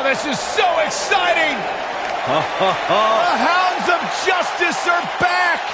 this is so exciting! The hounds of justice are back!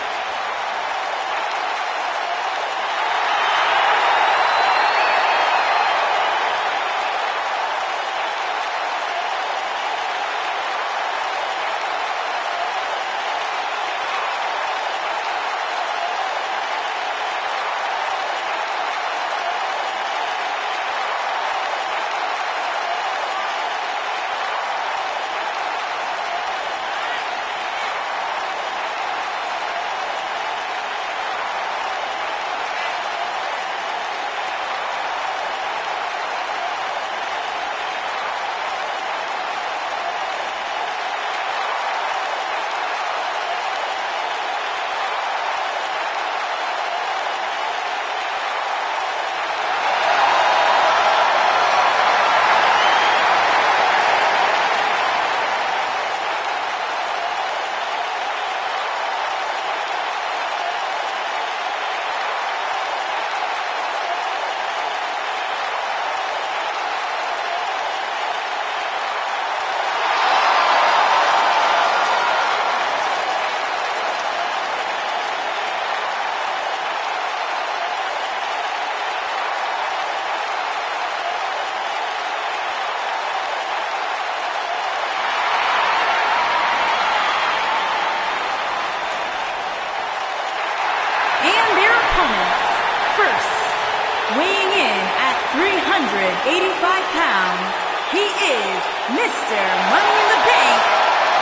Weighing in at 385 pounds, he is Mr. Money in the Bank,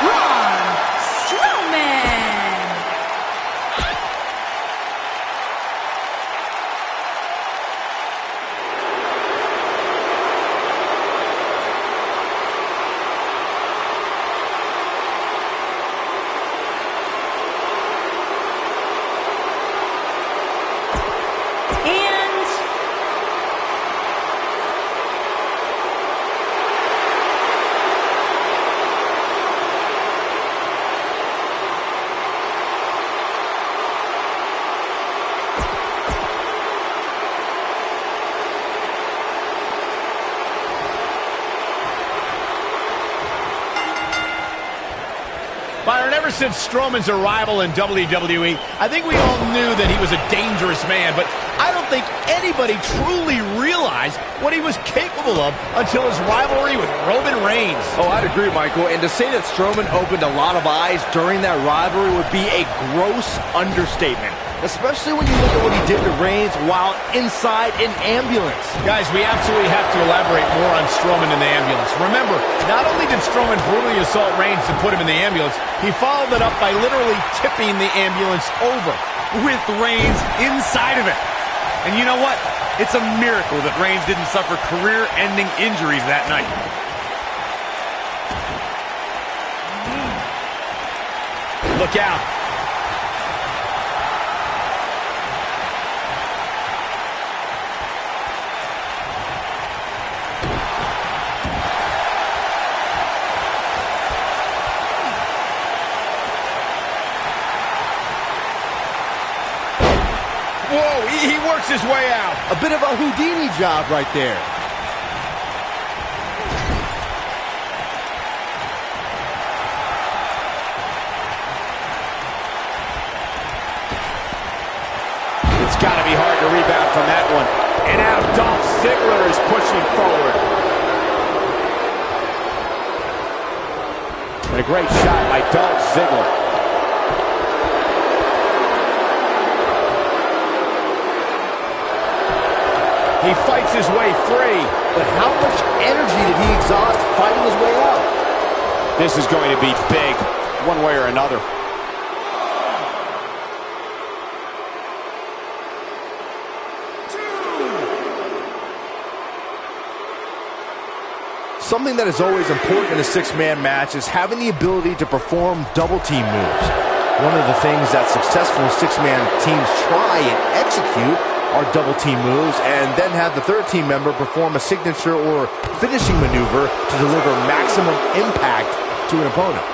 Braun Strowman. Byron, ever since Strowman's arrival in WWE, I think we all knew that he was a dangerous man, but I don't think anybody truly realized what he was capable of until his rivalry with Roman Reigns. Oh, I'd agree, Michael. And to say that Strowman opened a lot of eyes during that rivalry would be a gross understatement, especially when you look at what he did to Reigns while inside an ambulance. Guys, we absolutely have to elaborate more on Strowman in the ambulance. Remember, not only did Strowman brutally assault Reigns and put him in the ambulance, he followed it up by literally tipping the ambulance over. With Reigns inside of it. And you know what? It's a miracle that Reigns didn't suffer career-ending injuries that night. Look out. Whoa, he works his way out. A bit of a Houdini job right there. It's got to be hard to rebound from that one. And now Dolph Ziggler is pushing forward. And a great shot by Dolph Ziggler. He fights his way free. But how much energy did he exhaust fighting his way out? This is going to be big, one way or another. Something that is always important in a six-man match is having the ability to perform double-team moves. One of the things that successful six-man teams try and execute are double-team moves, and then have the third team member perform a signature or finishing maneuver to deliver maximum impact to an opponent.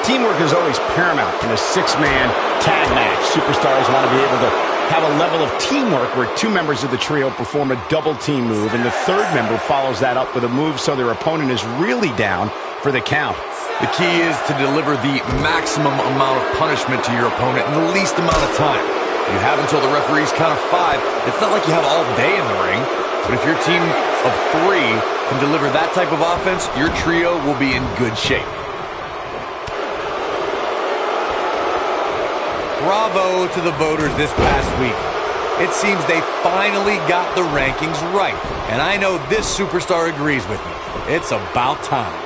Teamwork is always paramount in a six-man tag match. Superstars want to be able to have a level of teamwork where two members of the trio perform a double team move, and the third member follows that up with a move so their opponent is really down for the count. The key is to deliver the maximum amount of punishment to your opponent in the least amount of time. You have until the referee's count of 5. It's not like you have all day in the ring, but if your team of 3 can deliver that type of offense, your trio will be in good shape. Bravo to the voters this past week. It seems they finally got the rankings right, and I know this superstar agrees with me. It's about time.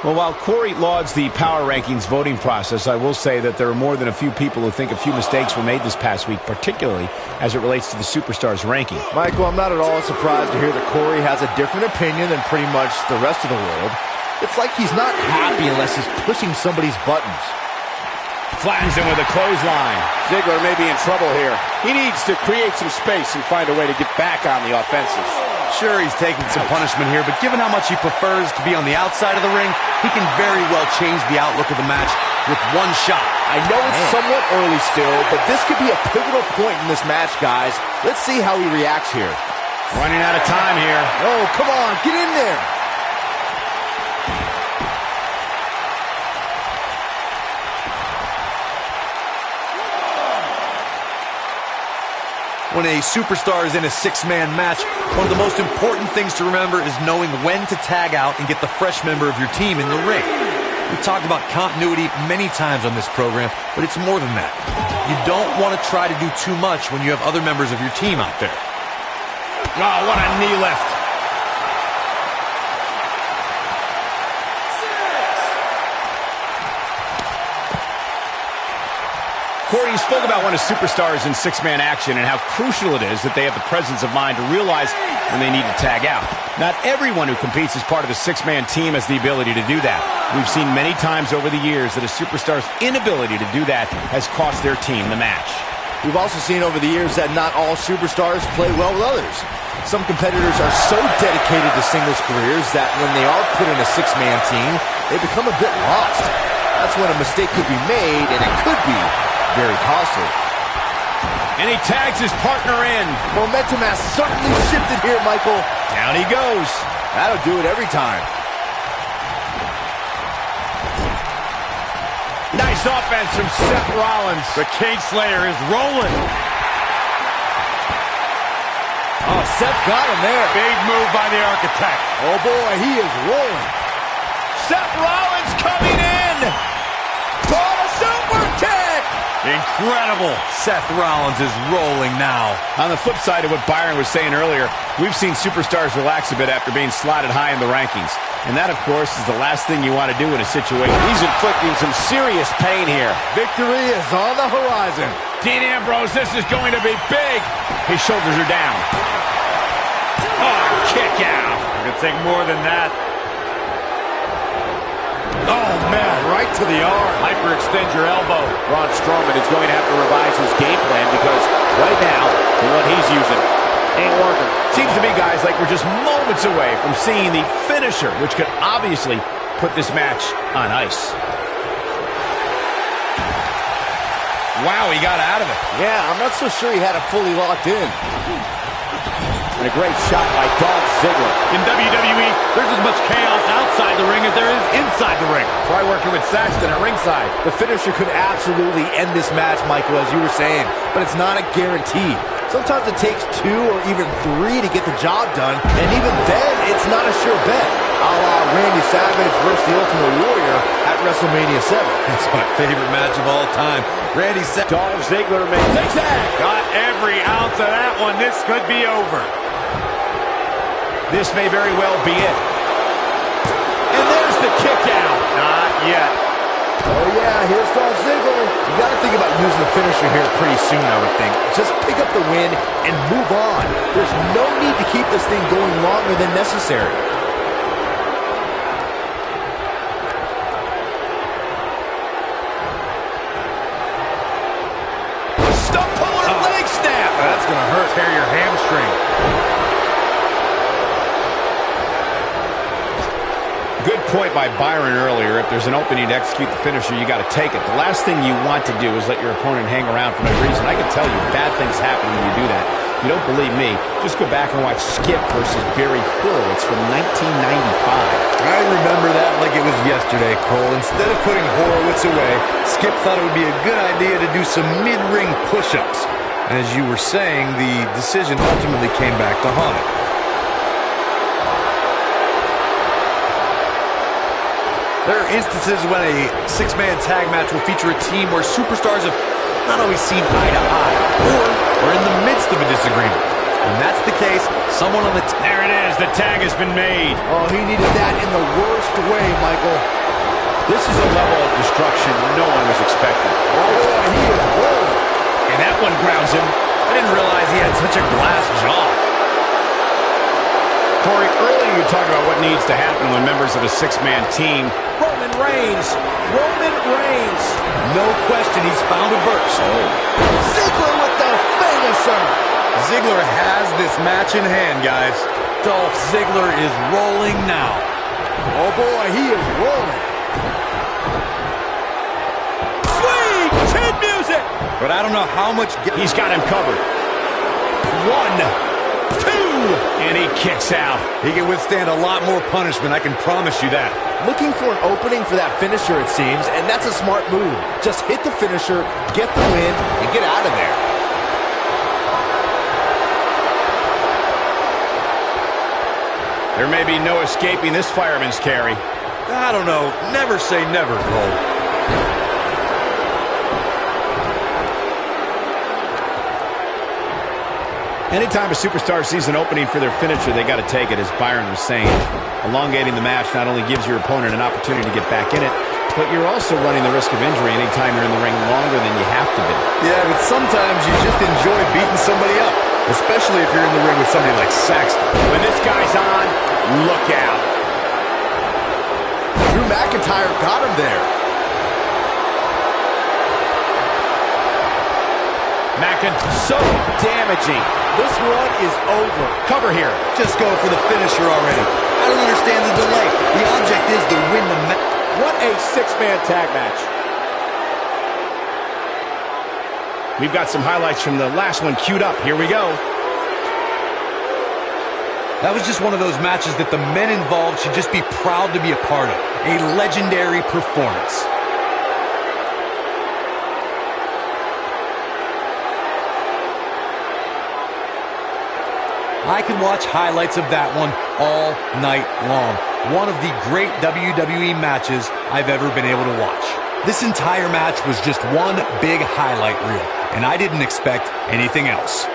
Well, while Corey lauds the power rankings voting process, I will say that there are more than a few people who think a few mistakes were made this past week, particularly as it relates to the Superstars ranking. Michael, I'm not at all surprised to hear that Corey has a different opinion than pretty much the rest of the world. It's like he's not happy unless he's pushing somebody's buttons. Flattens him with a clothesline. Ziggler may be in trouble here. He needs to create some space and find a way to get back on the offensive. Sure, he's taking some punishment here, but given how much he prefers to be on the outside of the ring, he can very well change the outlook of the match with one shot. I know it's somewhat early still, but this could be a pivotal point in this match, guys. Let's see how he reacts here. Running out of time here. Oh, come on, get in there. When a superstar is in a six-man match, one of the most important things to remember is knowing when to tag out and get the fresh member of your team in the ring. We've talked about continuity many times on this program, but it's more than that. You don't want to try to do too much when you have other members of your team out there. Oh, what a knee lift. Corey, you spoke about when a superstar is in six-man action and how crucial it is that they have the presence of mind to realize when they need to tag out. Not everyone who competes as part of a six-man team has the ability to do that. We've seen many times over the years that a superstar's inability to do that has cost their team the match. We've also seen over the years that not all superstars play well with others. Some competitors are so dedicated to singles careers that when they are put in a six-man team, they become a bit lost. That's when a mistake could be made, and it could be very costly. And he tags his partner in. Momentum has certainly shifted here, Michael. Down he goes. That'll do it every time. Nice offense from Seth Rollins. The Cage Slayer is rolling. Oh, Seth got him there. Big move by the Architect. Oh, boy, he is rolling. Seth Rollins coming in. Caught a super kick. Incredible. Seth Rollins is rolling now. On the flip side of what Byron was saying earlier, we've seen superstars relax a bit after being slotted high in the rankings. And that, of course, is the last thing you want to do in a situation. He's inflicting some serious pain here. Victory is on the horizon. Dean Ambrose, this is going to be big. His shoulders are down. Oh, kick out. It could take more than that. Oh, man, right to the arm. Hyperextend your elbow. Braun Strowman is going to have to revise his game plan because right now, the one he's using ain't working. Seems to be, guys, like we're just moments away from seeing the finisher, which could obviously put this match on ice. Wow, he got out of it. Yeah, I'm not so sure he had it fully locked in. And a great shot by Dolph Ziggler. In WWE, there's as much chaos outside the ring as there is inside the ring. Try working with Saxton at ringside. The finisher could absolutely end this match, Michael, as you were saying, but it's not a guarantee. Sometimes it takes 2 or even 3 to get the job done, and even then, it's not a sure bet. A la Randy Savage versus the Ultimate Warrior at WrestleMania 7. That's my favorite match of all time. Randy Savage. Dolph Ziggler makes Zigzag! Got every ounce of that one. This could be over. This may very well be it. And there's the kick out. Not yet. Oh, yeah, here's Dolph Ziggler. You got to think about using the finisher here pretty soon, I would think. Just pick up the win and move on. There's no need to keep this thing going longer than necessary. opponent leg snap. That's going to hurt. Tear your hamstring. Good point by Byron earlier. If there's an opening to execute the finisher, you got to take it. The last thing you want to do is let your opponent hang around for no reason. I can tell you bad things happen when you do that. If you don't believe me, just go back and watch Skip versus Barry Horowitz from 1995. I remember that like it was yesterday, Cole. Instead of putting Horowitz away, Skip thought it would be a good idea to do some mid-ring push-ups. As you were saying, the decision ultimately came back to haunt him. There are instances when a six-man tag match will feature a team where superstars have not always seen eye to eye, or are in the midst of a disagreement. When that's the case, someone on the... There it is. The tag has been made. Oh, he needed that in the worst way, Michael. This is a level of destruction no one was expecting. Oh, boy, he is rolling. And that one grounds him. I didn't realize he had such a glass jaw. Corey, earlier you talked about what needs to happen when members of a six-man team. Roman Reigns. Roman Reigns. No question, he's found a burst. Ziggler with the finisher. Ziggler has this match in hand, guys. Dolph Ziggler is rolling now. Oh, boy, he is rolling. Sweet chin music. But I don't know how much... He's got him covered. 1, 2, and he kicks out. He can withstand a lot more punishment, I can promise you that. Looking for an opening for that finisher, it seems, and that's a smart move. Just hit the finisher, get the win, and get out of there. There may be no escaping this fireman's carry. I don't know. Never say never, Cole. Anytime a superstar sees an opening for their finisher, they got to take it, as Byron was saying. Elongating the match not only gives your opponent an opportunity to get back in it, but you're also running the risk of injury anytime you're in the ring longer than you have to be. Yeah, but sometimes you just enjoy beating somebody up, especially if you're in the ring with somebody like Saxton. When this guy's on, look out. Drew McIntyre got him there. So damaging. This one is over. Cover here. Just go for the finisher already. I don't understand the delay. The object is to win the match. What a six-man tag match. We've got some highlights from the last one queued up. Here we go. That was just one of those matches that the men involved should just be proud to be a part of. A legendary performance. I could watch highlights of that one all night long. One of the great WWE matches I've ever been able to watch. This entire match was just one big highlight reel, and I didn't expect anything else.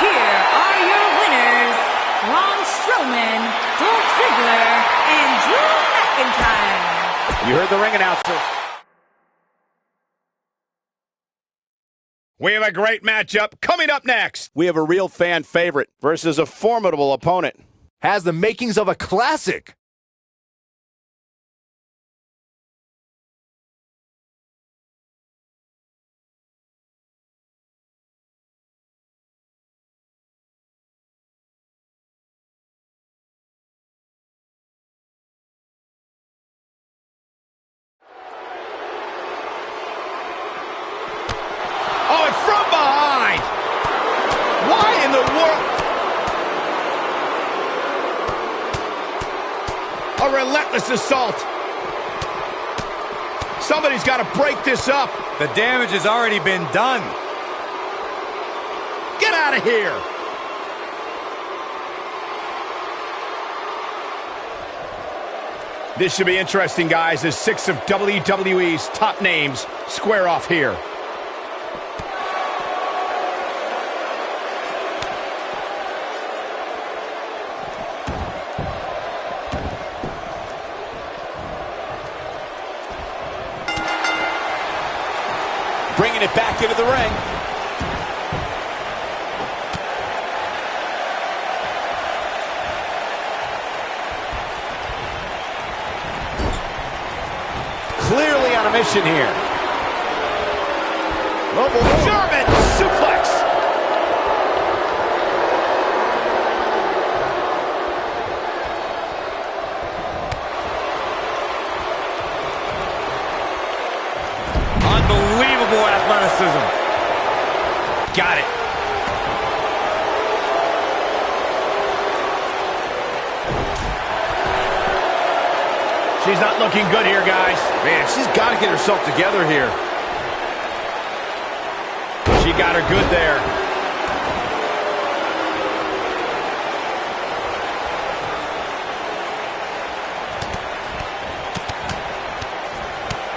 Here are your winners, Braun Strowman, Dolph Ziggler, and Drew McIntyre. You heard the ring announcer. We have a great matchup coming up next. We have a real fan favorite versus a formidable opponent. Has the makings of a classic. Oh, and from behind. Why in the world? A relentless assault. Somebody's got to break this up. The damage has already been done. Get out of here. This should be interesting, guys, as 6 of WWE's top names square off here. Bringing it back into the ring. submission here. Global German suplex. Unbelievable athleticism. Got it. She's not looking good here, guys. Man, she's got to get herself together here. She got her good there.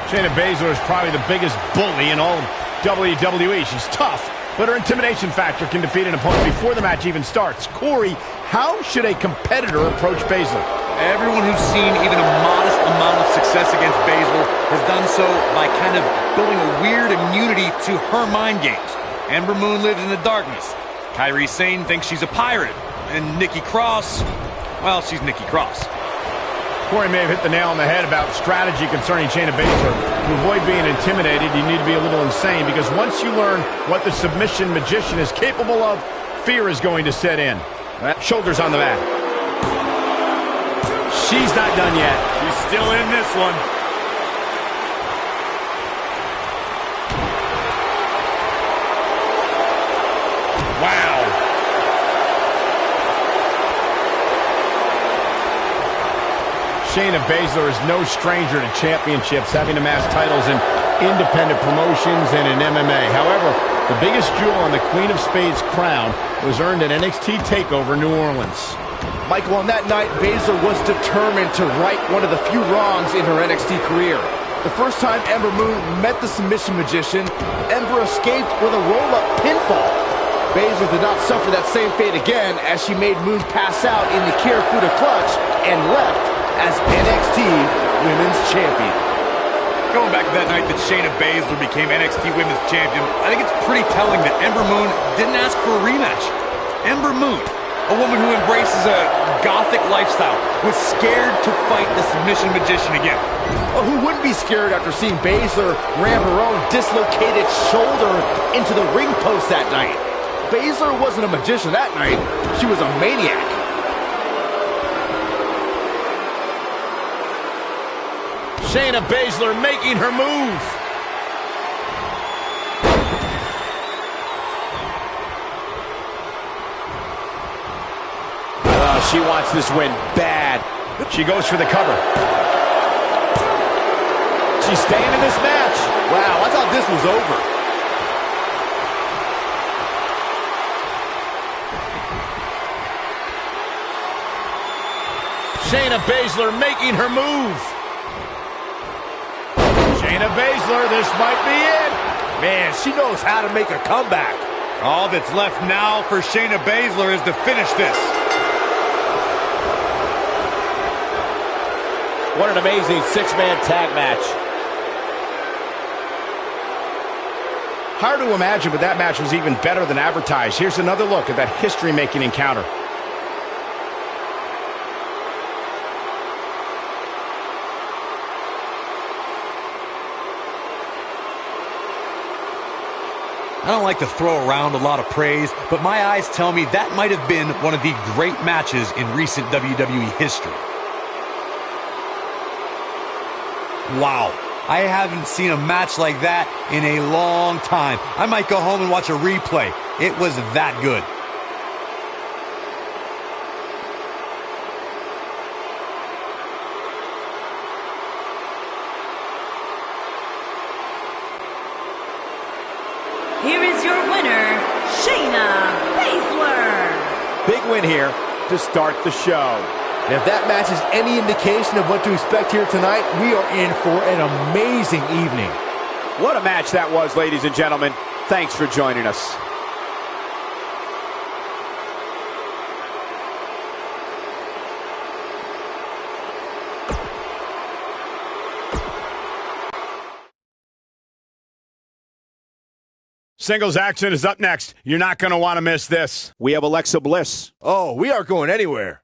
Shayna Baszler is probably the biggest bully in all of WWE. She's tough, but her intimidation factor can defeat an opponent before the match even starts. Corey, how should a competitor approach Baszler? Everyone who's seen even a modest amount of success against Baszler has done so by kind of building a weird immunity to her mind games. Ember Moon lives in the darkness. Kairi Sane thinks she's a pirate. And Nikki Cross, well, she's Nikki Cross. Corey may have hit the nail on the head about strategy concerning Shayna Baszler. To avoid being intimidated, you need to be a little insane, because once you learn what the submission magician is capable of, fear is going to set in. Shoulders on the mat. She's not done yet. She's still in this one. Wow. Shayna Baszler is no stranger to championships, having amassed titles in independent promotions and in MMA. However, the biggest jewel on the Queen of Spades crown was earned at NXT TakeOver New Orleans. Michael, on that night, Baszler was determined to right one of the few wrongs in her NXT career. The first time Ember Moon met the submission magician, Ember escaped with a roll-up pinfall. Baszler did not suffer that same fate again, as she made Moon pass out in the Kirifuda clutch and left as NXT Women's Champion. Going back to that night that Shayna Baszler became NXT Women's Champion, I think it's pretty telling that Ember Moon didn't ask for a rematch. Ember Moon, a woman who embraces a gothic lifestyle, was scared to fight the submission magician again. Well, who wouldn't be scared after seeing Baszler ram her own dislocated shoulder into the ring post that night? Baszler wasn't a magician that night. She was a maniac. Shayna Baszler making her move. She wants this win bad. She goes for the cover. She's staying in this match. Wow, I thought this was over. Shayna Baszler making her move. Shayna Baszler, this might be it. Man, she knows how to make a comeback. All that's left now for Shayna Baszler is to finish this. What an amazing six-man tag match. Hard to imagine, but that match was even better than advertised. Here's another look at that history-making encounter. I don't like to throw around a lot of praise, but my eyes tell me that might have been one of the great matches in recent WWE history. Wow, I haven't seen a match like that in a long time. I might go home and watch a replay. It was that good. Here is your winner, Shayna Baszler. Big win here to start the show. And if that match is any indication of what to expect here tonight, we are in for an amazing evening. What a match that was, ladies and gentlemen. Thanks for joining us. Singles action is up next. You're not going to want to miss this. We have Alexa Bliss. Oh, we aren't going anywhere.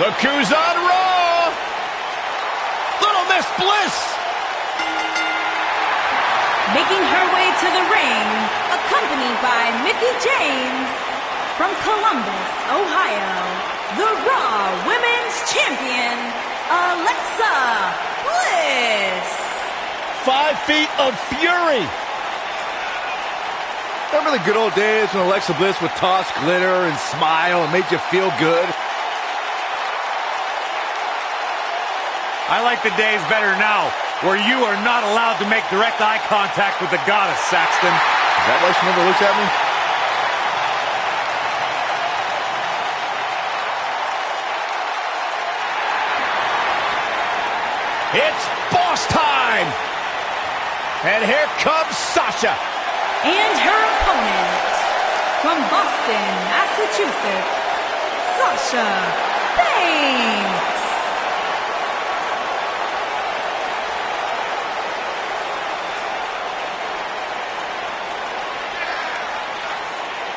Look who's on Raw. Little Miss Bliss. Making her way to the ring, accompanied by Mickie James, from Columbus, Ohio, the Raw Women's Champion, Alexa Bliss. 5 feet of fury. Remember the good old days when Alexa Bliss would toss glitter and smile and made you feel good? I like the days better now, where you are not allowed to make direct eye contact with the goddess, Saxton. Is that why she never looks at me? It's boss time! And here comes Sasha. And her opponent, from Boston, Massachusetts, Sasha Banks.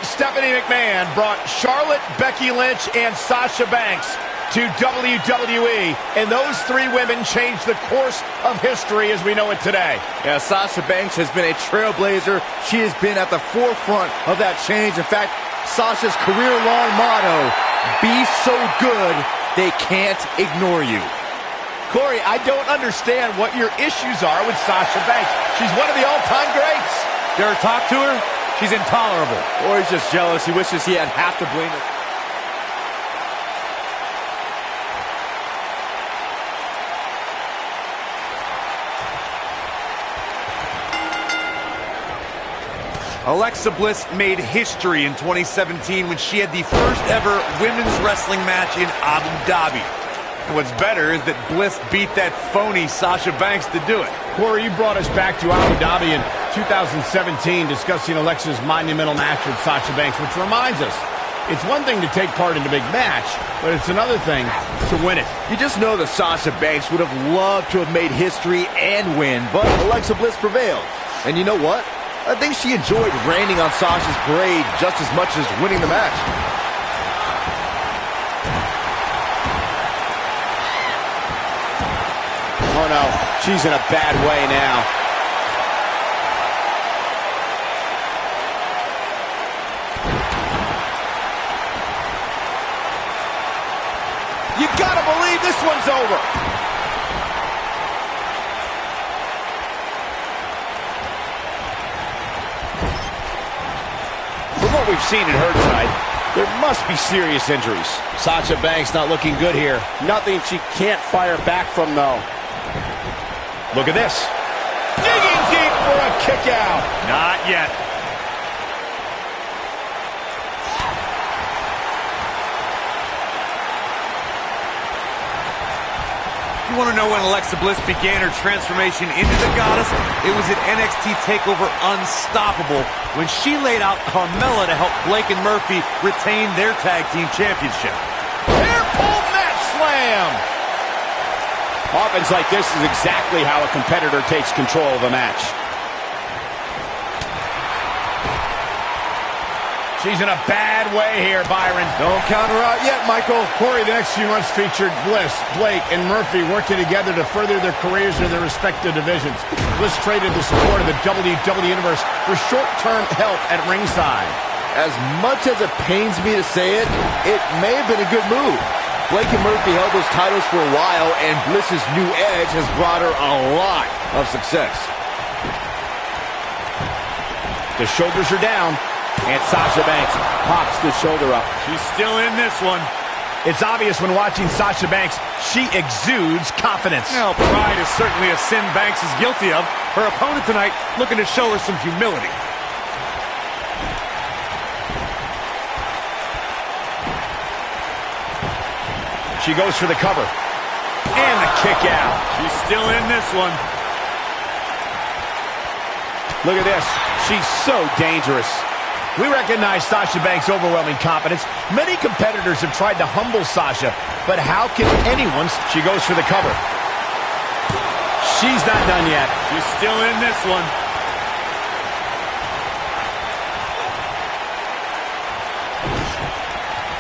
Stephanie McMahon brought Charlotte, Becky Lynch, and Sasha Banks to WWE, and those 3 women changed the course of history as we know it today. Yeah, Sasha Banks has been a trailblazer. She has been at the forefront of that change. In fact, Sasha's career-long motto, be so good, they can't ignore you. Corey, I don't understand what your issues are with Sasha Banks. She's one of the all-time greats. You ever talk to her? She's intolerable. Or he's just jealous. He wishes he had half to blame it. Alexa Bliss made history in 2017 when she had the first ever women's wrestling match in Abu Dhabi. And what's better is that Bliss beat that phony Sasha Banks to do it. Corey, you brought us back to Abu Dhabi in 2017 discussing Alexa's monumental match with Sasha Banks, which reminds us, it's one thing to take part in a big match, but it's another thing to win it. You just know that Sasha Banks would have loved to have made history and win, but Alexa Bliss prevailed. And you know what? I think she enjoyed raining on Sasha's parade just as much as winning the match. Oh no, she's in a bad way now. You gotta believe this one's over. From what we've seen and heard tonight, there must be serious injuries. Sasha Banks not looking good here. Nothing she can't fire back from, though. Look at this. Digging deep for a kick out. Not yet. You want to know when Alexa Bliss began her transformation into the goddess? It was at NXT TakeOver Unstoppable when she laid out Carmella to help Blake and Murphy retain their tag team championship. Hair pull mat slam. Offense like this is exactly how a competitor takes control of a match. She's in a bad way here, Byron. Don't count her out yet, Michael. Corey, the next few months featured Bliss, Blake, and Murphy working together to further their careers in their respective divisions. Bliss traded the support of the WWE Universe for short-term help at ringside. As much as it pains me to say it, it may have been a good move. Blake and Murphy held those titles for a while, and Bliss's new edge has brought her a lot of success. The shoulders are down. And Sasha Banks pops the shoulder up. She's still in this one. It's obvious when watching Sasha Banks, she exudes confidence. Now, pride is certainly a sin Banks is guilty of. Her opponent tonight looking to show her some humility. She goes for the cover. And the kick out. She's still in this one. Look at this. She's so dangerous. We recognize Sasha Banks' overwhelming confidence. Many competitors have tried to humble Sasha, but how can anyone? She goes for the cover. She's not done yet. She's still in this one.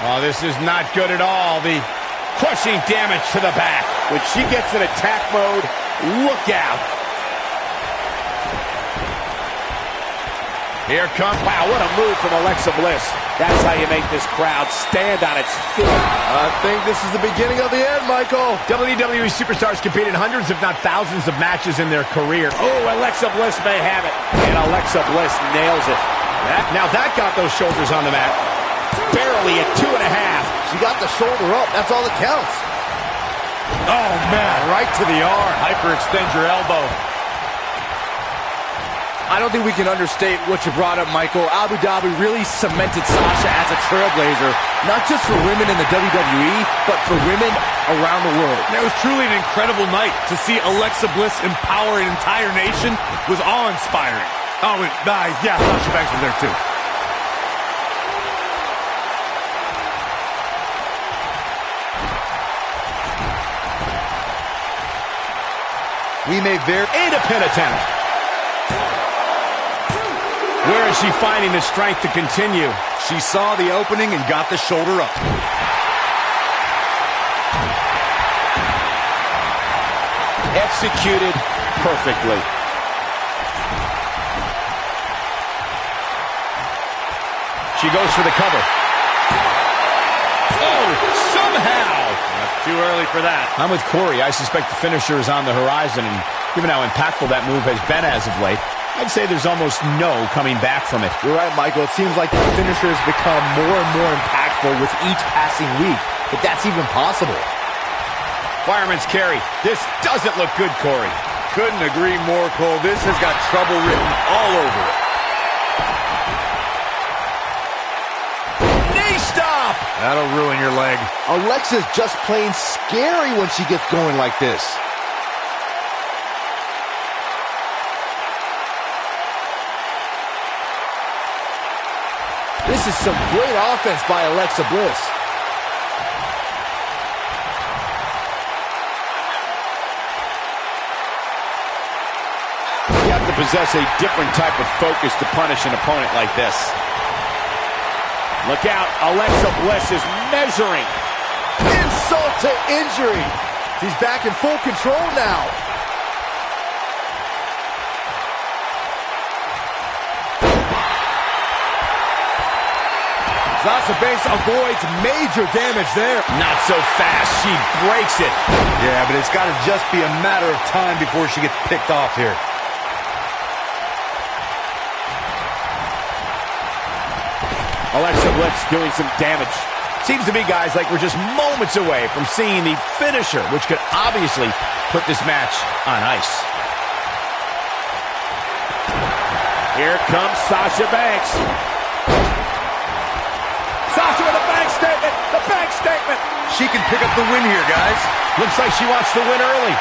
Oh, this is not good at all. The Crushing damage to the back. When she gets in attack mode, look out. Here comes, wow, what a move from Alexa Bliss. That's how you make this crowd stand on its feet. I think this is the beginning of the end, Michael. WWE superstars compete in hundreds, if not thousands, of matches in their career. Oh, Alexa Bliss may have it. And Alexa Bliss nails it. Now that got those shoulders on the mat. Barely at 2.5. She got the shoulder up. That's all that counts. Oh, man, right to the arm. Hyperextend your elbow. I don't think we can understate what you brought up, Michael. Abu Dhabi really cemented Sasha as a trailblazer, not just for women in the WWE, but for women around the world. And it was truly an incredible night. To see Alexa Bliss empower an entire nation was awe-inspiring. Oh, and, yeah, Sasha Banks was there too. We may very And a pin attempt. Where is she finding the strength to continue? She saw the opening and got the shoulder up. Executed perfectly. She goes for the cover. Oh, somehow. Too early for that. I'm with Corey. I suspect the finisher is on the horizon, and given how impactful that move has been as of late, I'd say there's almost no coming back from it. You're right, Michael. It seems like the finisher has become more and more impactful with each passing week, if that's even possible. Fireman's carry. This doesn't look good, Corey. Couldn't agree more, Cole. This has got trouble written all over it. Knee stop! That'll ruin your leg. Alexa's just plain scary when she gets going like this. This is some great offense by Alexa Bliss. You have to possess a different type of focus to punish an opponent like this. Look out, Alexa Bliss is measuring. Insult to injury. She's back in full control now. Sasha Banks avoids major damage there. Not so fast. She breaks it. Yeah, but it's got to just be a matter of time before she gets picked off here. Alexa Bliss doing some damage. Seems to me, guys, like we're just moments away from seeing the finisher, which could obviously put this match on ice. Here comes Sasha Banks. Sasha with a bank statement. The bank statement. She can pick up the win here, guys. Looks like she wants to win early.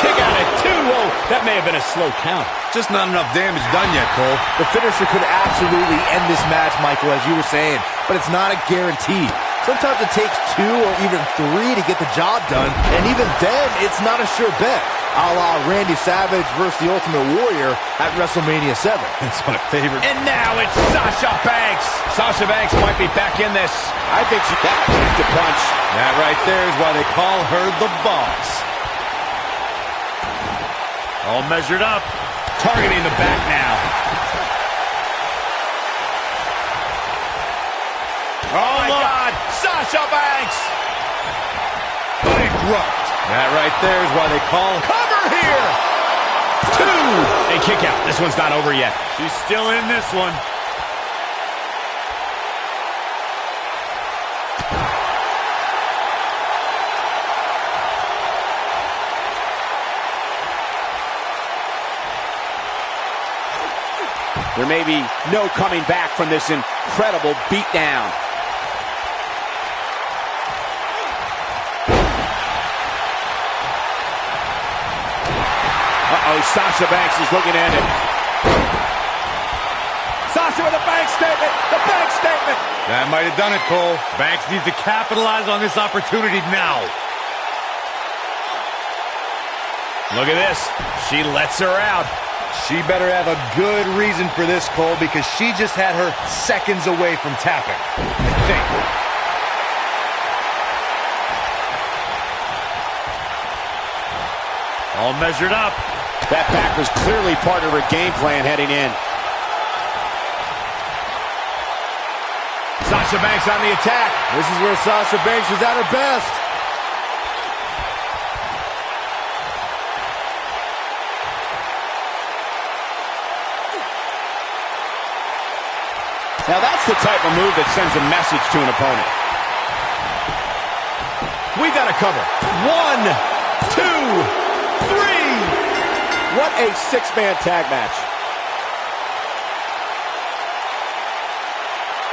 Kick out at 2. Whoa, that may have been a slow count. Just not enough damage done yet, Cole. The finisher could absolutely end this match, Michael, as you were saying, but it's not a guarantee. Sometimes it takes 2 or even 3 to get the job done, and even then, it's not a sure bet. A la Randy Savage versus the Ultimate Warrior at WrestleMania 7. That's my favorite. And now it's Sasha Banks. Sasha Banks might be back in this. I think she got to punch. That right there is why they call her the boss. All measured up. Targeting the back now. Oh, my God. Sasha Banks. Bankrupt. That right there is why they call Cover here. 2. And kick out. This one's not over yet. She's still in this one. There may be no coming back from this incredible beatdown. Uh-oh, Sasha Banks is looking at it. Sasha with a bank statement. The bank statement. That might have done it, Cole. Banks needs to capitalize on this opportunity now. Look at this. She lets her out. She better have a good reason for this, Cole, because she just had her seconds away from tapping, I think. All measured up. That back was clearly part of her game plan heading in. Sasha Banks on the attack. This is where Sasha Banks is at her best. Now that's the type of move that sends a message to an opponent. We got a cover. 1, 2, 3. What a six-man tag match.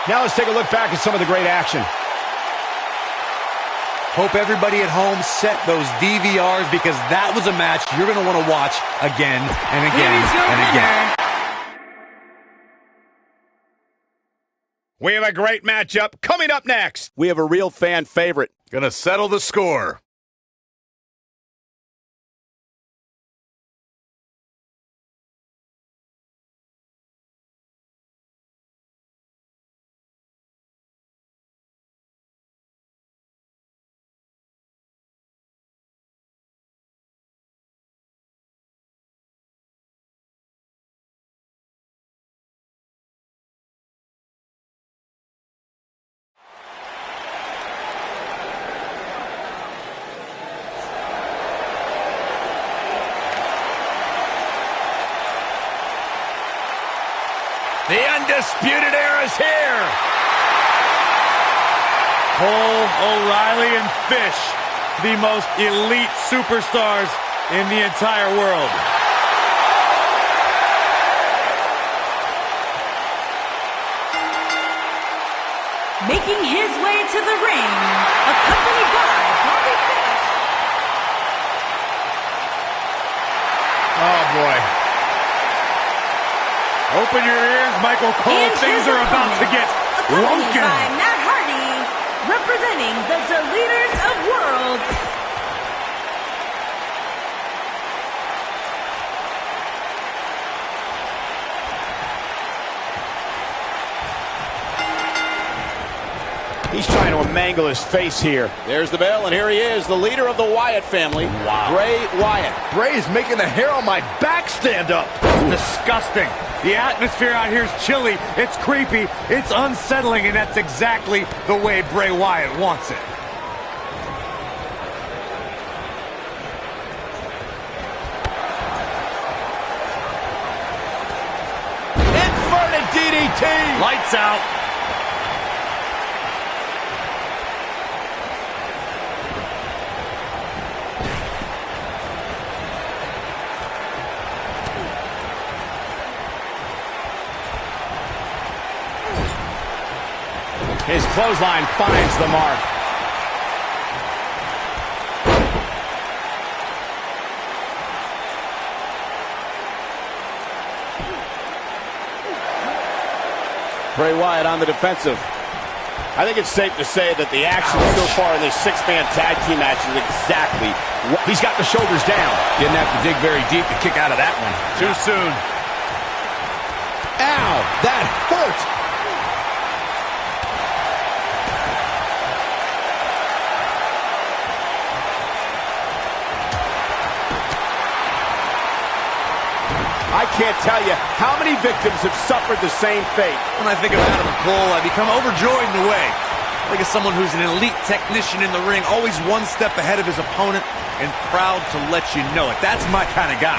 Now let's take a look back at some of the great action. Hope everybody at home set those DVRs because that was a match you're going to want to watch again and again and again. We have a great matchup coming up next. We have a real fan favorite. Gonna settle the score. The Undisputed Era is here. Cole, O'Reilly, and Fish, the most elite superstars in the entire world. Making his way to the ring, accompanied by Bobby Fish. Oh, boy. Open your ears, Michael Cole. And things are about to get accompanied broken. by Matt Hardy, representing the Deleters of Worlds. He's trying to mangle his face here. There's the bell, and here he is, the leader of the Wyatt family, Bray Wyatt. Bray is making the hair on my back stand up. It's disgusting. The atmosphere out here is chilly, it's creepy, it's unsettling, and that's exactly the way Bray Wyatt wants it. Inverted DDT. Lights out. His clothesline finds the mark. Bray Wyatt on the defensive. I think it's safe to say that the action so far in this six-man tag team match is exactly what... He's got the shoulders down. Didn't have to dig very deep to kick out of that one. Too soon. Ow, that hurt. I can't tell you how many victims have suffered the same fate. When I think of Adam Cole, I become overjoyed in a way. Like as someone who's an elite technician in the ring, always one step ahead of his opponent, and proud to let you know it. That's my kind of guy.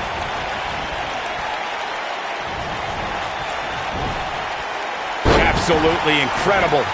Absolutely incredible.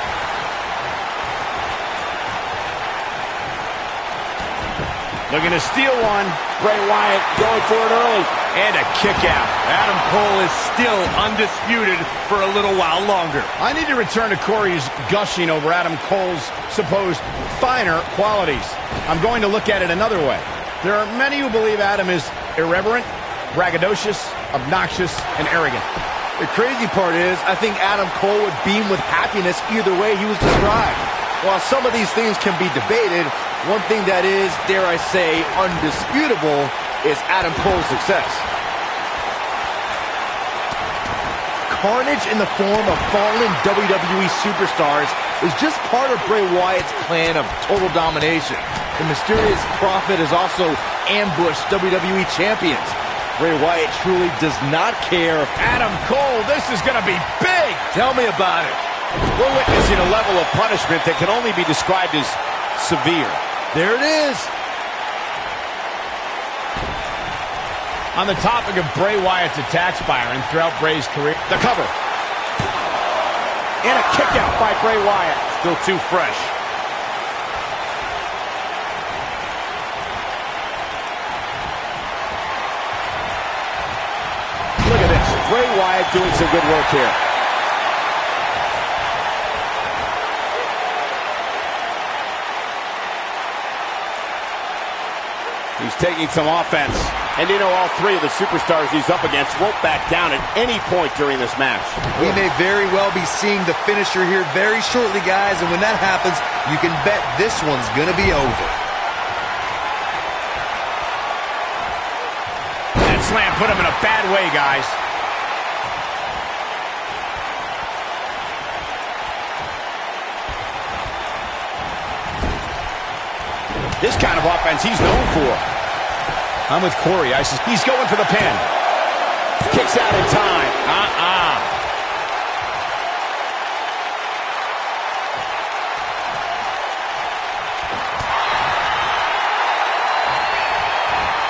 Looking to steal one. Bray Wyatt going for it early. And a kick out. Adam Cole is still undisputed for a little while longer. I need to return to Corey's gushing over Adam Cole's supposed finer qualities. I'm going to look at it another way. There are many who believe Adam is irreverent, braggadocious, obnoxious, and arrogant. The crazy part is, I think Adam Cole would beam with happiness either way he was described. While some of these things can be debated, one thing that is, dare I say, undisputable is Adam Cole's success. Carnage in the form of fallen WWE superstars is just part of Bray Wyatt's plan of total domination. The mysterious prophet has also ambushed WWE champions. Bray Wyatt truly does not care. Adam Cole, this is going to be big. Tell me about it. We're witnessing a level of punishment that can only be described as severe. There it is. On the topic of Bray Wyatt's attacks, Byron, throughout Bray's career. The cover. And a kick out by Bray Wyatt. Still too fresh. Look at this. Bray Wyatt doing some good work here. He's taking some offense. And you know, all three of the superstars he's up against won't back down at any point during this match. We may very well be seeing the finisher here very shortly, guys, and when that happens, you can bet this one's gonna be over. That slam put him in a bad way, guys. This kind of offense he's known for. I'm with Corey. He's going for the pin. Kicks out in time.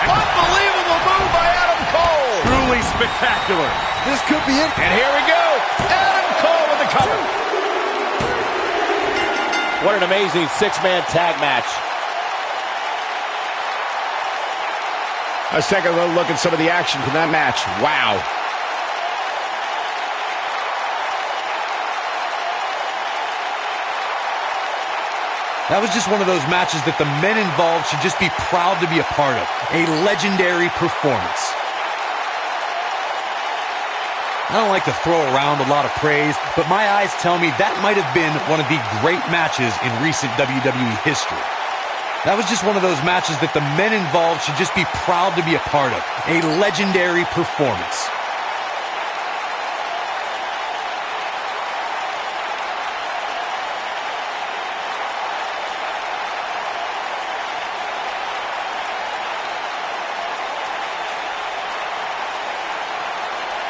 Unbelievable move by Adam Cole. Truly spectacular. This could be it. And here we go. Adam Cole with the cover. What an amazing six-man tag match. Let's take a little look at some of the action from that match. Wow. That was just one of those matches that the men involved should just be proud to be a part of. A legendary performance. I don't like to throw around a lot of praise, but my eyes tell me that might have been one of the great matches in recent WWE history. That was just one of those matches that the men involved should just be proud to be a part of. A legendary performance.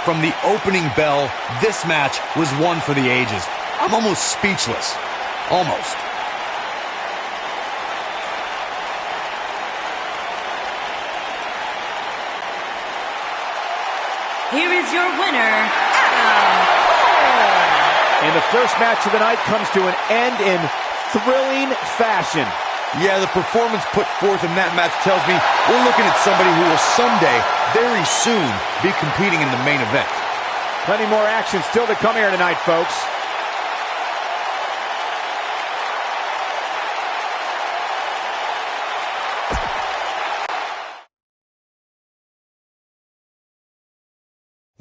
From the opening bell, this match was one for the ages. I'm almost speechless. Almost. Here is your winner, Adam Cole. And the first match of the night comes to an end in thrilling fashion. Yeah, the performance put forth in that match tells me we're looking at somebody who will someday, very soon, be competing in the main event. Plenty more action still to come here tonight, folks.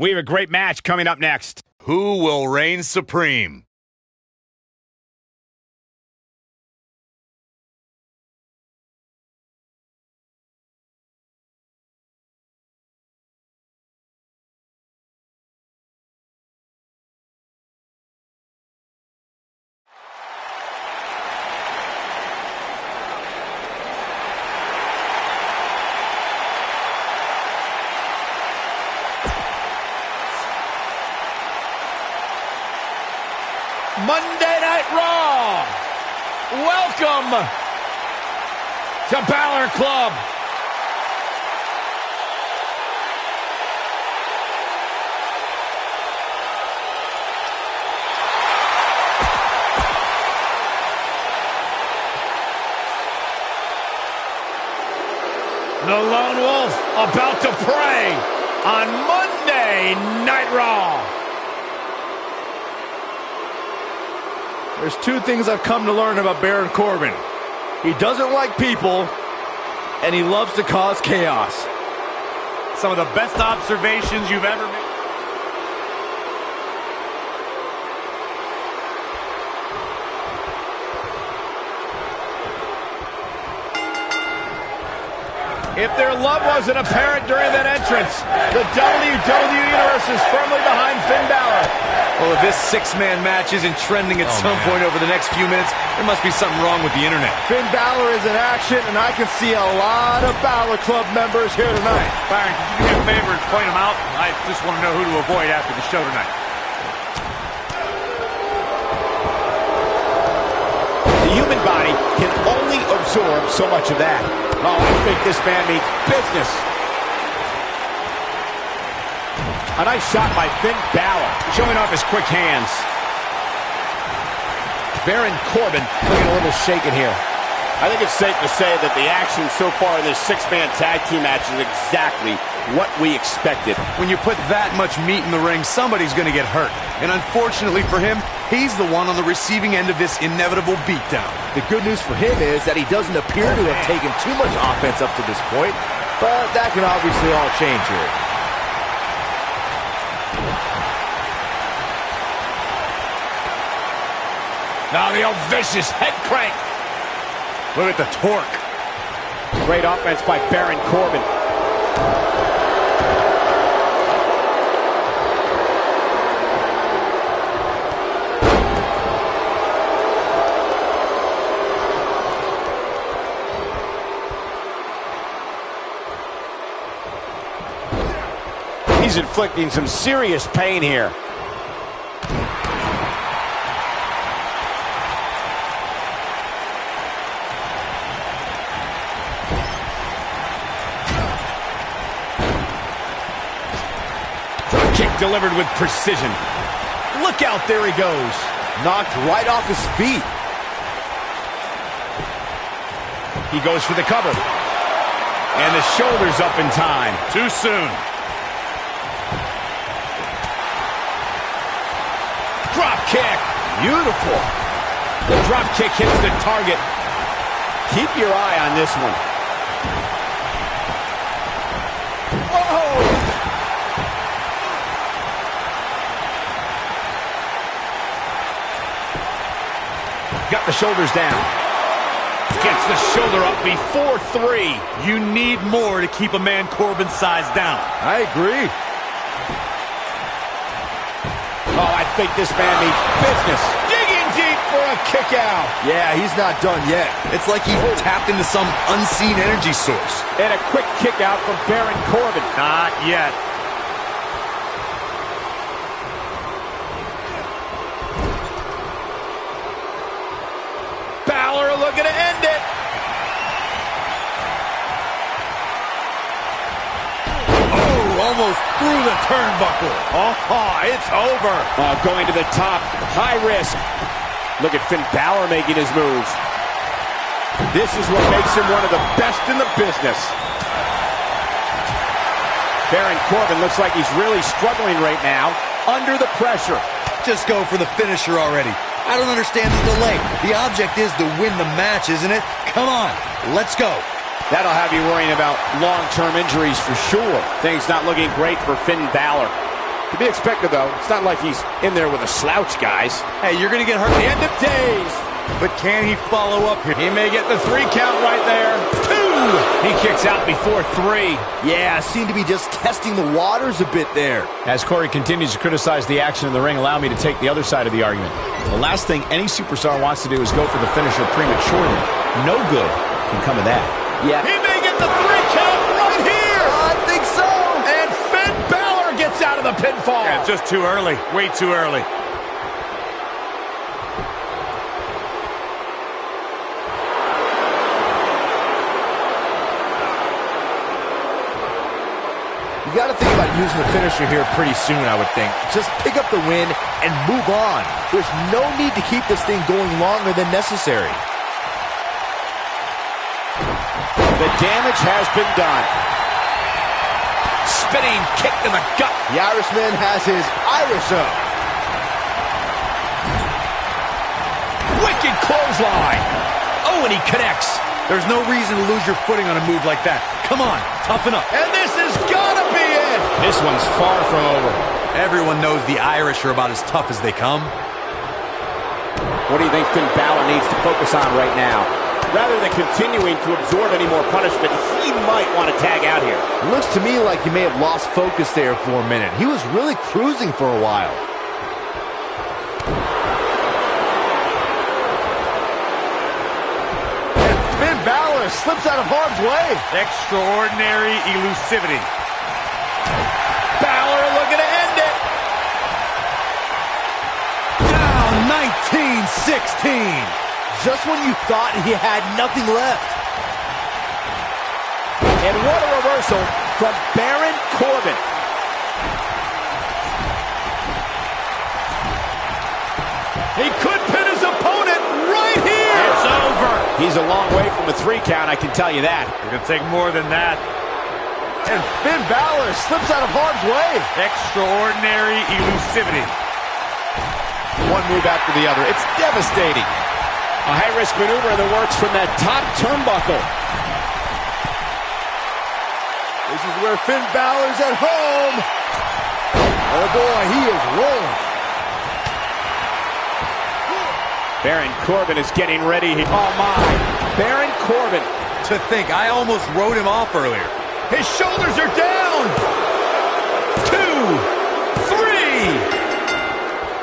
We have a great match coming up next. Who will reign supreme? Monday Night Raw. Welcome to Balor Club. The Lone Wolf about to prey on Monday Night Raw. There's two things I've come to learn about Baron Corbin. He doesn't like people, and he loves to cause chaos. Some of the best observations you've ever made. If their love wasn't apparent during that entrance, the WWE Universe is firmly behind Finn Balor. Well, if this six-man match isn't trending at some point over the next few minutes, there must be something wrong with the internet. Finn Balor is in action, and I can see a lot of Balor Club members here tonight. Byron, can you do me a favor and point them out? I just want to know who to avoid after the show tonight. The human body can only absorb so much of that. Oh, I think this man means business. A nice shot by Finn Balor, showing off his quick hands. Baron Corbin looking a little shaken here. I think it's safe to say that the action so far in this six-man tag team match is exactly what we expected. When you put that much meat in the ring, somebody's going to get hurt. And unfortunately for him, he's the one on the receiving end of this inevitable beatdown. The good news for him is that he doesn't appear to have taken too much offense up to this point, but that can obviously all change here. Now the old vicious head crank. Look at the torque. Great offense by Baron Corbin. He's inflicting some serious pain here. Kick delivered with precision. Look out, there he goes. Knocked right off his feet. He goes for the cover. And the shoulders up in time. Too soon. Drop kick. Beautiful. The drop kick hits the target. Keep your eye on this one. Whoa! Got the shoulders down. Gets the shoulder up before three. You need more to keep a man Corbin's size down. I agree. Oh, I think this man means business. Digging deep for a kick out. Yeah, he's not done yet. It's like he tapped into some unseen energy source. And a quick kick out from Baron Corbin. Not yet. Balor looking to end it. Almost through the turnbuckle. Oh, it's over. Going to the top, high risk. Look at Finn Balor making his moves. This is what makes him one of the best in the business. Baron Corbin looks like he's really struggling right now under the pressure. Just go for the finisher already. I don't understand the delay. The object is to win the match, isn't it? Come on, let's go. That'll have you worrying about long-term injuries for sure. Things not looking great for Finn Balor. To be expected, though. It's not like he's in there with a slouch, guys. Hey, you're going to get hurt. The end of days. But can he follow up here? He may get the 3 count right there. 2. He kicks out before 3. Yeah, seemed to be just testing the waters a bit there. As Corey continues to criticize the action in the ring, allow me to take the other side of the argument. The last thing any superstar wants to do is go for the finisher prematurely. No good can come of that. Yeah. He may get the 3 count right here. I think so. And Finn Balor gets out of the pinfall. Yeah, just too early. Way too early. You got to think about using the finisher here pretty soon, I would think. Just pick up the win and move on. There's no need to keep this thing going longer than necessary. The damage has been done. Spinning kick in the gut. The Irishman has his Irish up. Wicked clothesline. Oh, and he connects. There's no reason to lose your footing on a move like that. Come on, toughen up. And this is gotta be it. This one's far from over. Everyone knows the Irish are about as tough as they come. What do you think Finn Balor needs to focus on right now? Rather than continuing to absorb any more punishment, he might want to tag out here. Looks to me like he may have lost focus there for a minute. He was really cruising for a while. And Finn Balor slips out of harm's way. Extraordinary elusivity. Balor looking to end it. Down 19-16. Just when you thought he had nothing left. And what a reversal from Baron Corbin. He could pin his opponent right here. It's over. He's a long way from a 3 count, I can tell you that. It's going to take more than that. And Finn Balor slips out of harm's way. Extraordinary elusivity. One move after the other. It's devastating. A high-risk maneuver in the works from that top turnbuckle. This is where Finn Balor's at home. Oh boy, he is rolling. Baron Corbin is getting ready. Oh my, Baron Corbin. To think, I almost wrote him off earlier. His shoulders are down. 2,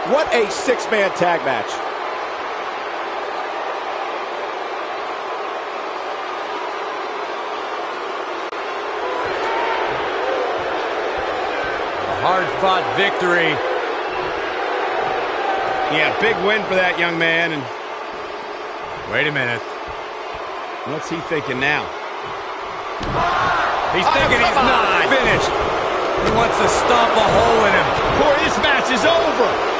3. What a 6-man tag match. Hard-fought victory. Yeah, big win for that young man. And Wait a minute. what's he thinking now? He's thinking he's not finished. He wants to stomp a hole in him. Corey, this match is over.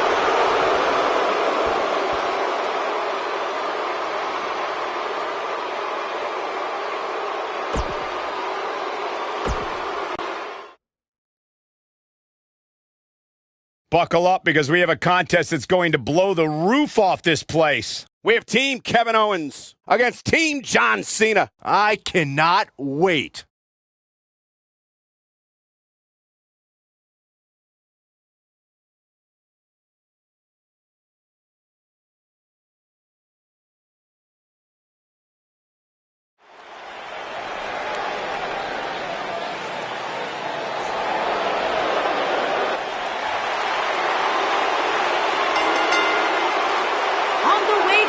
Buckle up, because we have a contest that's going to blow the roof off this place. We have Team Kevin Owens against Team John Cena. I cannot wait.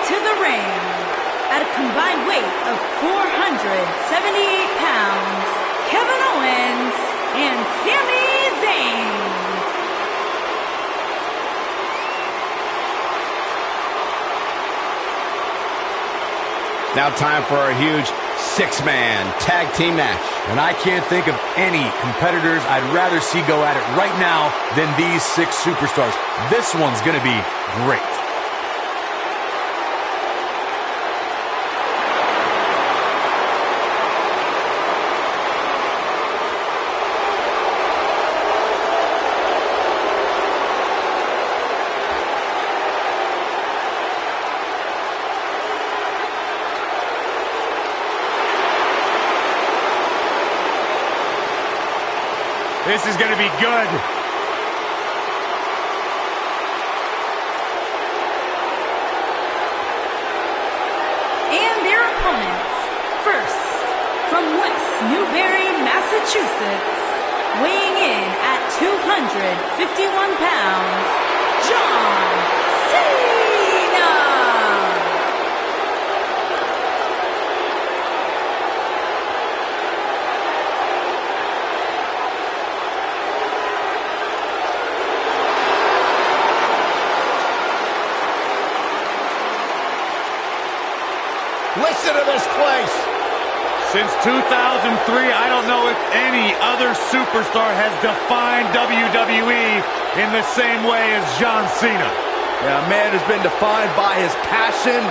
To the ring, at a combined weight of 478 pounds, Kevin Owens and Sami Zayn. Now time for our huge 6-man tag team match. And I can't think of any competitors I'd rather see go at it right now than these 6 superstars. This one's going to be great. This is going to be good. And their opponents, first, from West Newbury, Massachusetts, weighing in at 251 pounds, John Cena. Listen to this place. Since 2003, I don't know if any other superstar has defined WWE in the same way as John Cena. Yeah, a man who's been defined by his passion,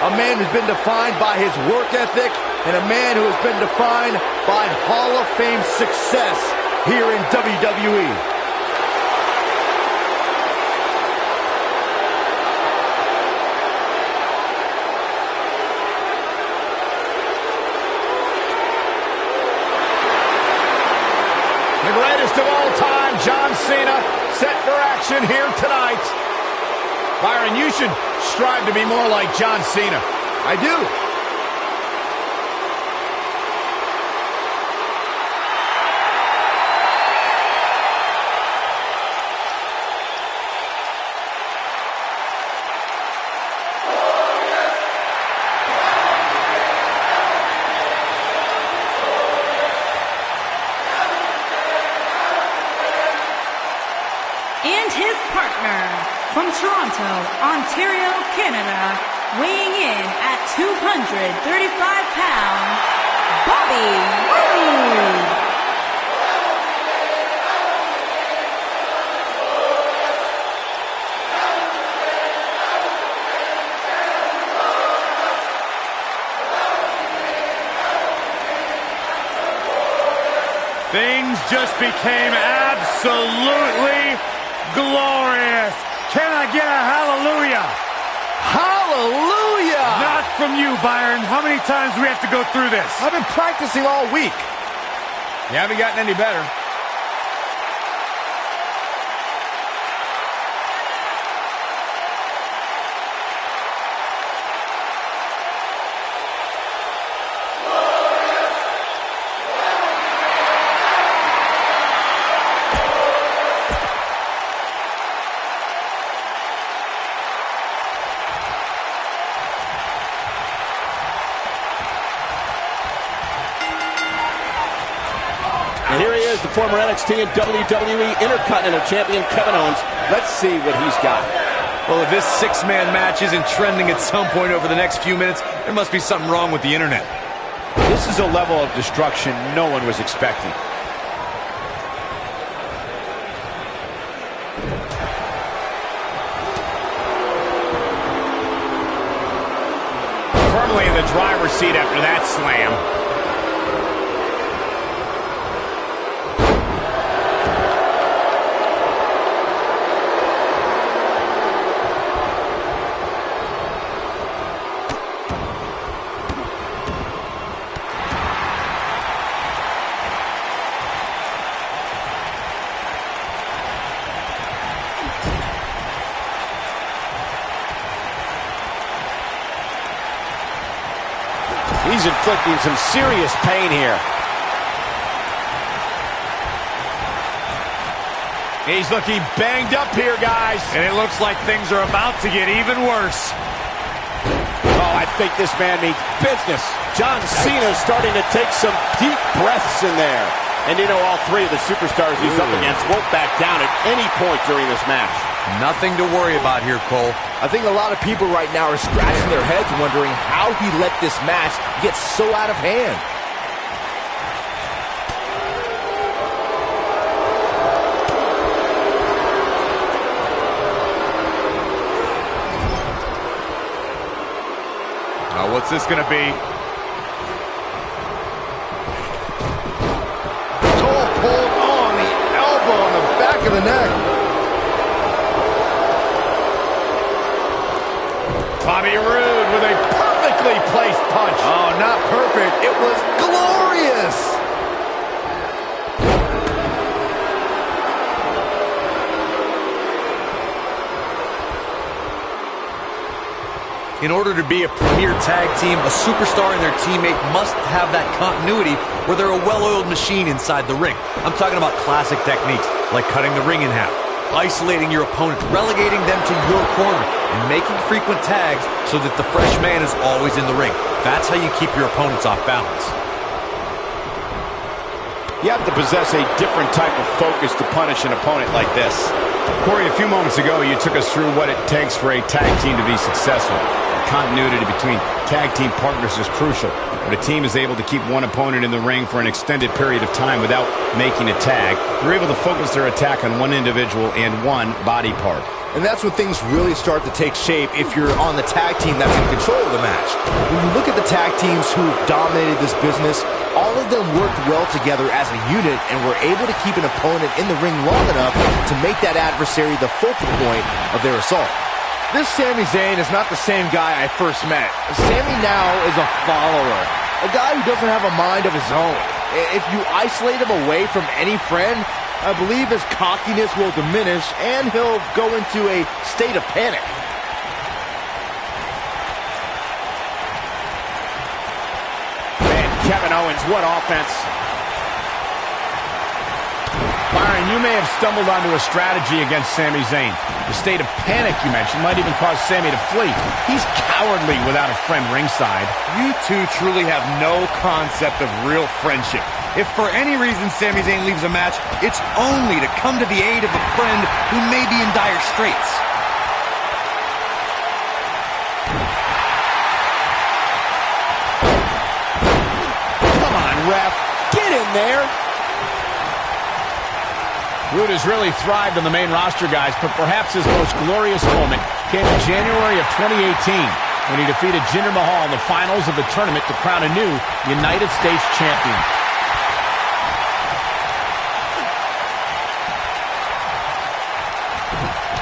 a man who's been defined by his work ethic, and a man who has been defined by Hall of Fame success here in WWE. The greatest of all time, John Cena, set for action here tonight. Byron, you should strive to be more like John Cena. I do. his partner from Toronto, Ontario, Canada, weighing in at 235 pounds, Bobby Roode. Things just became absolutely glorious. Can I get a hallelujah? Hallelujah! Not from you, Byron. How many times do we have to go through this? I've been practicing all week. You haven't gotten any better. And here he is, the former NXT and WWE Intercontinental Champion, Kevin Owens. Let's see what he's got. Well, if this six-man match isn't trending at some point over the next few minutes, there must be something wrong with the internet. This is a level of destruction no one was expecting. Firmly in the driver's seat after that slam. He's inflicting some serious pain here. He's looking banged up here, guys. And it looks like things are about to get even worse. Oh, I think this man means business. John Cena's starting to take some deep breaths in there. And you know, all three of the superstars he's up against won't back down at any point during this match. Nothing to worry about here, Cole. I think a lot of people right now are scratching their heads wondering how he let this match get so out of hand. Now, what's this going to be? Toe hold on, the elbow on the back of the neck. Bobby Roode with a perfectly placed punch. Oh, not perfect. It was glorious. In order to be a premier tag team, a superstar and their teammate must have that continuity where they're a well-oiled machine inside the ring. I'm talking about classic techniques like cutting the ring in half, isolating your opponent, relegating them to your corner, and making frequent tags so that the fresh man is always in the ring. That's how you keep your opponents off balance. You have to possess a different type of focus to punish an opponent like this. Corey, a few moments ago, you took us through what it takes for a tag team to be successful. Continuity between tag team partners is crucial. When a team is able to keep one opponent in the ring for an extended period of time without making a tag, they're able to focus their attack on one individual and one body part. And that's when things really start to take shape if you're on the tag team that's in control of the match. When you look at the tag teams who dominated this business, all of them worked well together as a unit and were able to keep an opponent in the ring long enough to make that adversary the focal point of their assault. This Sami Zayn is not the same guy I first met. Sami now is a follower, a guy who doesn't have a mind of his own. If you isolate him away from any friend, I believe his cockiness will diminish and he'll go into a state of panic. Man, Kevin Owens, what offense. Byron, you may have stumbled onto a strategy against Sami Zayn. The state of panic you mentioned might even cause Sami to flee. He's cowardly without a friend ringside. You two truly have no concept of real friendship. If for any reason Sami Zayn leaves a match, it's only to come to the aid of a friend who may be in dire straits. Come on, ref. Get in there. Roode has really thrived on the main roster, guys, but perhaps his most glorious moment came in January of 2018 when he defeated Jinder Mahal in the finals of the tournament to crown a new United States champion.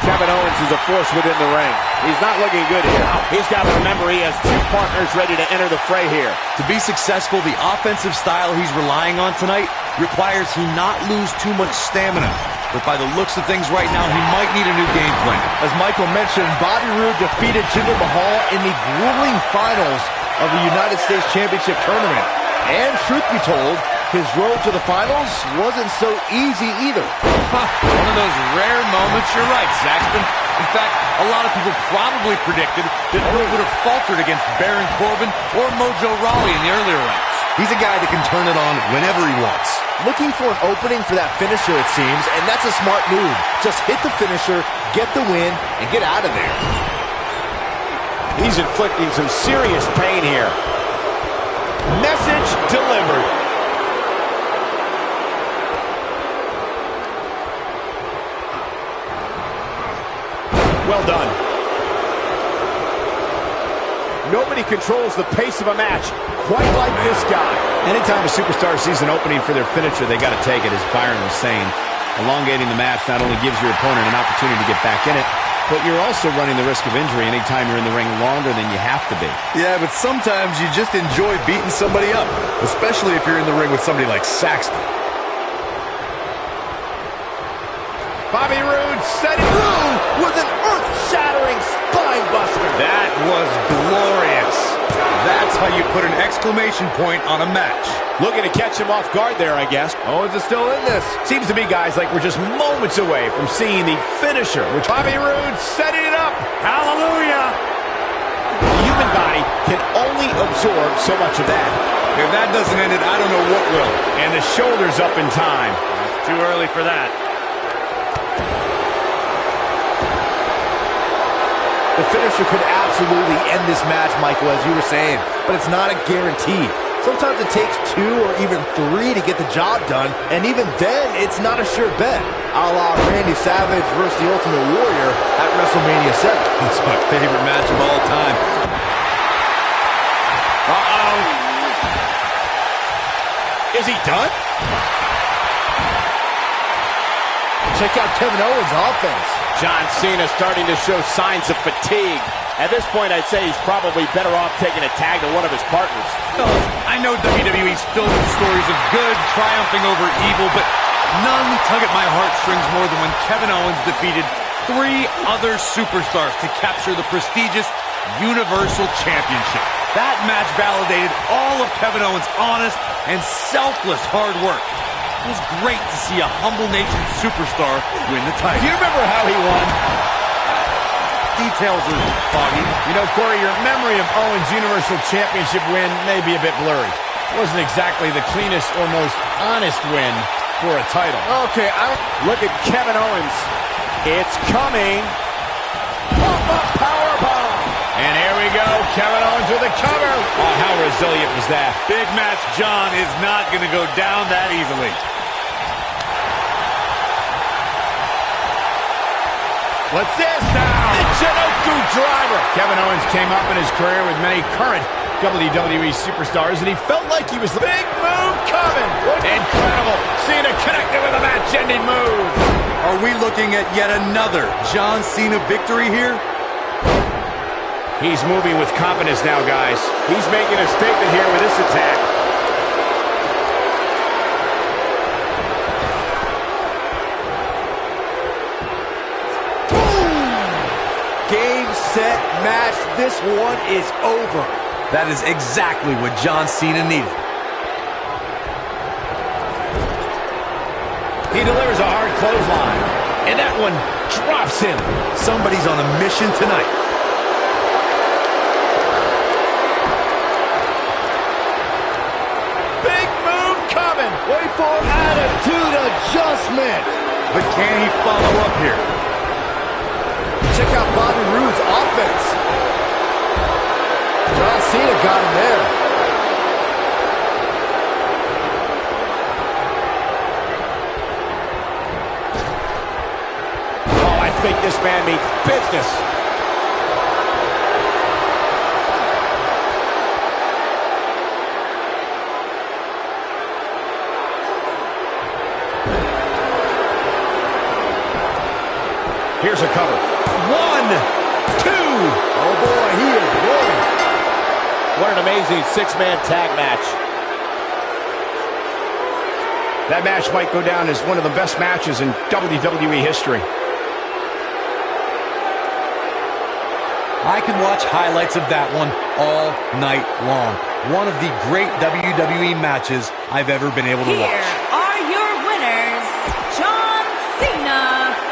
Kevin Owens is a force within the ring. He's not looking good here. He's got to remember he has two partners ready to enter the fray here. To be successful, the offensive style he's relying on tonight requires he not lose too much stamina. But by the looks of things right now, he might need a new game plan. As Michael mentioned, Bobby Roode defeated Jinder Mahal in the grueling finals of the United States Championship Tournament. And truth be told, his road to the finals wasn't so easy either. One of those rare moments, you're right, Saxton. In fact, a lot of people probably predicted that Roode would have faltered against Baron Corbin or Mojo Rawley in the earlier rounds. He's a guy that can turn it on whenever he wants. Looking for an opening for that finisher, it seems, and that's a smart move. Just hit the finisher, get the win, and get out of there. He's inflicting some serious pain here. Message delivered. Well done. Nobody controls the pace of a match quite like this guy. Anytime a superstar sees an opening for their finisher, they got to take it, as Byron was saying. Elongating the match not only gives your opponent an opportunity to get back in it, but you're also running the risk of injury anytime you're in the ring longer than you have to be. Yeah, but sometimes you just enjoy beating somebody up, especially if you're in the ring with somebody like Saxton. Bobby Roode setting Roode with an earth-shattering spine buster. That was glorious. That's how you put an exclamation point on a match. Looking to catch him off guard there, I guess. Owens is still in this. Seems to be, guys, like we're just moments away from seeing the finisher, which Bobby Roode setting it up. Hallelujah! The human body can only absorb so much of that. If that doesn't end it, I don't know what will. And the shoulders up in time. Too early for that. The finisher could absolutely end this match, Michael, as you were saying, but it's not a guarantee. Sometimes it takes 2 or even 3 to get the job done, and even then, it's not a sure bet. A la Randy Savage versus the Ultimate Warrior at WrestleMania 7. That's my favorite match of all time. Is he done? Check out Kevin Owens' offense. John Cena starting to show signs of fatigue. At this point, I'd say he's probably better off taking a tag to one of his partners. I know WWE's filled with stories of good triumphing over evil, but none tug at my heartstrings more than when Kevin Owens defeated 3 other superstars to capture the prestigious Universal Championship. That match validated all of Kevin Owens' honest and selfless hard work. It was great to see a humble nation superstar win the title. Do you remember how he won? Details are foggy. You know, Corey, your memory of Owens' Universal Championship win may be a bit blurry. It wasn't exactly the cleanest or most honest win for a title. Okay, look at Kevin Owens. It's coming. Pop-up powerbomb. And here we go, Kevin Owens with a cover. Oh, how resilient was that? Big Match John is not going to go down that easily. What's this now? The Jinoku driver. Kevin Owens came up in his career with many current WWE superstars, and he felt like he was the big move coming. Incredible. Cena connected with a match-ending move. Are we looking at yet another John Cena victory here? He's moving with confidence now, guys. He's making a statement here with this attack. Game, set, match. This one is over. That is exactly what John Cena needed. He delivers a hard clothesline, and that one drops him. Somebody's on a mission tonight. Big move coming. for attitude adjustment. But can he follow up here? Check out Bobby Roode's offense. John Cena got him there. Oh, I think this man means business. Here's a cover. 1, 2. Oh boy, he is rolling. What an amazing six-man tag match. That match might go down as one of the best matches in WWE history. I could watch highlights of that one all night long. One of the great WWE matches I've ever been able to watch. Here are your winners, John Cena.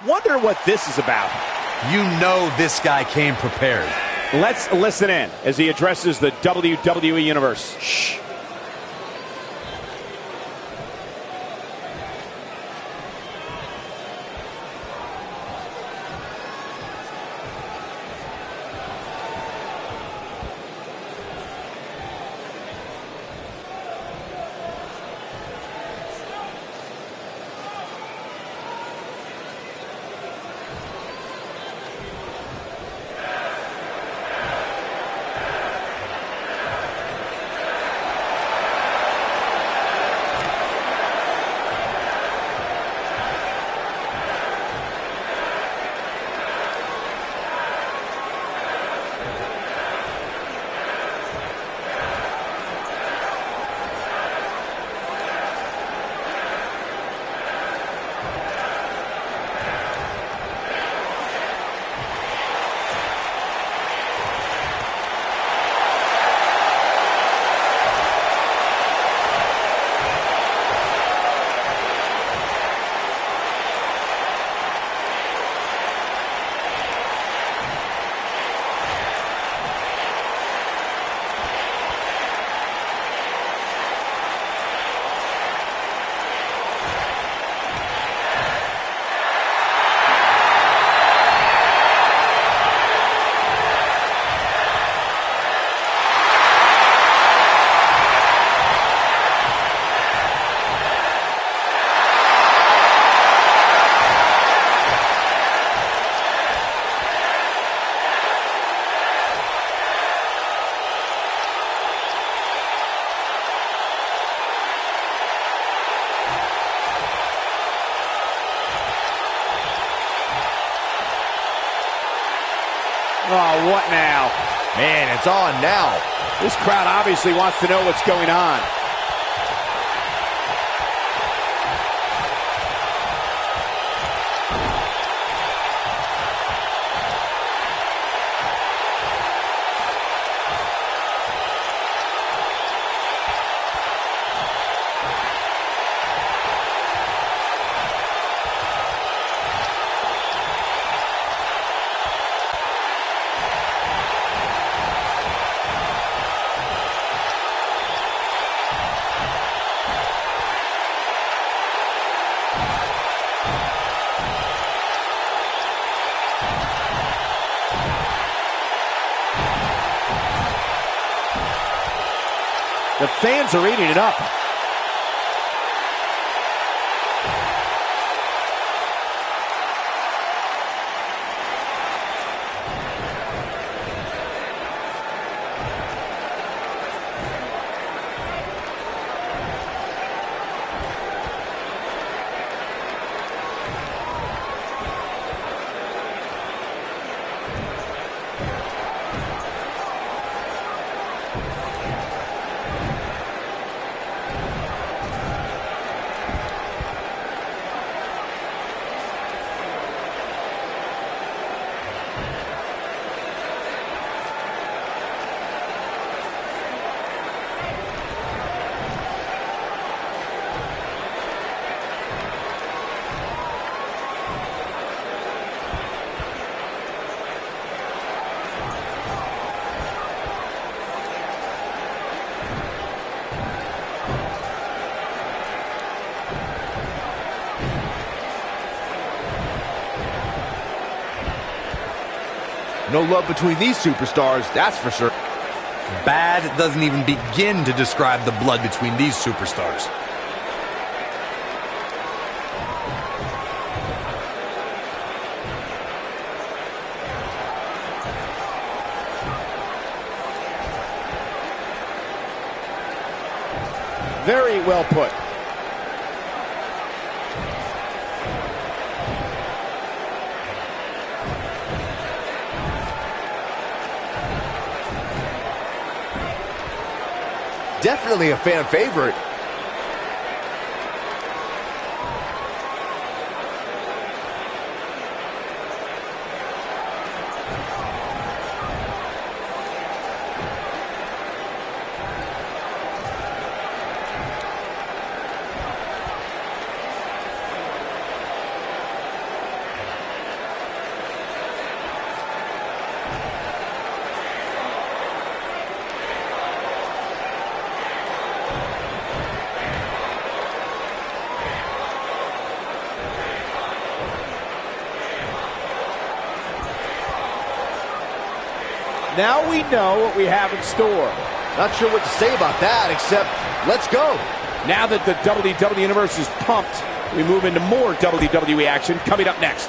Wonder what this is about. You know this guy came prepared. Let's listen in as he addresses the WWE Universe. Shh. Oh, what now? Man, it's on now. This crowd obviously wants to know what's going on. The fans are eating it up. No love between these superstars, that's for sure. Bad doesn't even begin to describe the blood between these superstars. Very well put. Definitely a fan favorite. Now we know what we have in store. Not sure what to say about that, except let's go. Now that the WWE Universe is pumped, we move into more WWE action coming up next.